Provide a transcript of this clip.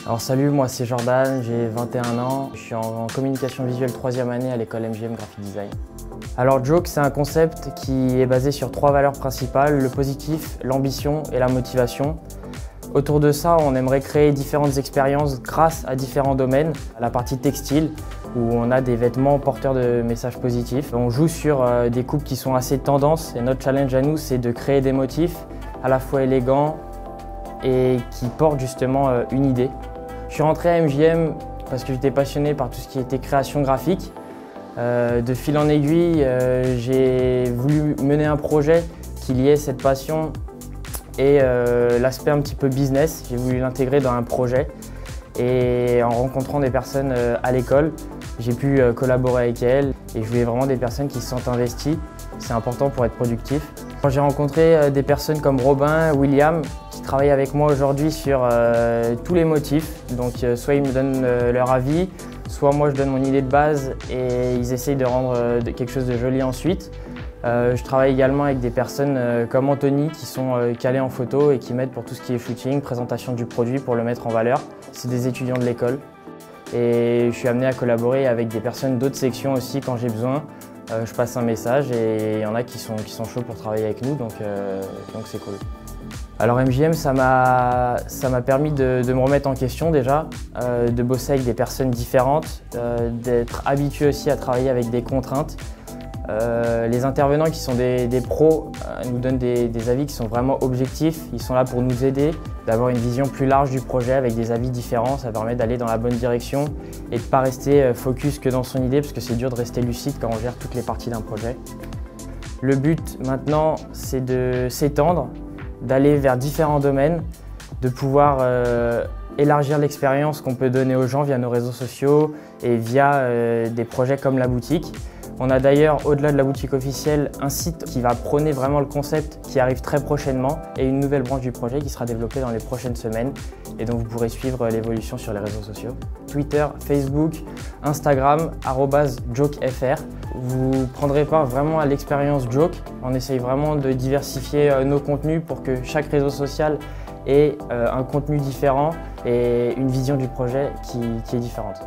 Alors salut, moi c'est Jordan, j'ai 21 ans, je suis en communication visuelle 3e année à l'école MGM Graphic Design. Alors Joke, c'est un concept qui est basé sur 3 valeurs principales, le positif, l'ambition et la motivation. Autour de ça, on aimerait créer différentes expériences grâce à différents domaines. La partie textile, où on a des vêtements porteurs de messages positifs. On joue sur des coupes qui sont assez tendances et notre challenge à nous, c'est de créer des motifs à la fois élégants et qui portent justement une idée. Je suis rentré à MJM parce que j'étais passionné par tout ce qui était création graphique. De fil en aiguille, j'ai voulu mener un projet qui liait cette passion et l'aspect un petit peu business. J'ai voulu l'intégrer dans un projet et en rencontrant des personnes à l'école, j'ai pu collaborer avec elles et je voulais vraiment des personnes qui se sentent investies. C'est important pour être productif. J'ai rencontré des personnes comme Robin, William, qui travaillent avec moi aujourd'hui sur tous les motifs. Donc soit ils me donnent leur avis, soit moi je donne mon idée de base et ils essayent de rendre quelque chose de joli ensuite. Je travaille également avec des personnes comme Anthony qui sont calés en photo et qui m'aident pour tout ce qui est shooting, présentation du produit pour le mettre en valeur. C'est des étudiants de l'école et je suis amené à collaborer avec des personnes d'autres sections aussi quand j'ai besoin. Je passe un message et il y en a qui sont chauds pour travailler avec nous, donc c'est cool. Alors MJM, ça m'a permis de me remettre en question déjà, de bosser avec des personnes différentes, d'être habitué aussi à travailler avec des contraintes. Les intervenants qui sont des pros nous donnent des avis qui sont vraiment objectifs, ils sont là pour nous aider, d'avoir une vision plus large du projet avec des avis différents, ça permet d'aller dans la bonne direction et de ne pas rester focus que dans son idée parce que c'est dur de rester lucide quand on gère toutes les parties d'un projet. Le but maintenant, c'est de s'étendre, d'aller vers différents domaines, de pouvoir élargir l'expérience qu'on peut donner aux gens via nos réseaux sociaux et via des projets comme la boutique. On a d'ailleurs, au-delà de la boutique officielle, un site qui va prôner vraiment le concept qui arrive très prochainement et une nouvelle branche du projet qui sera développée dans les prochaines semaines et donc vous pourrez suivre l'évolution sur les réseaux sociaux. Twitter, Facebook, Instagram, @jokefr. Vous prendrez part vraiment à l'expérience Joke. On essaye vraiment de diversifier nos contenus pour que chaque réseau social ait un contenu différent et une vision du projet qui est différente.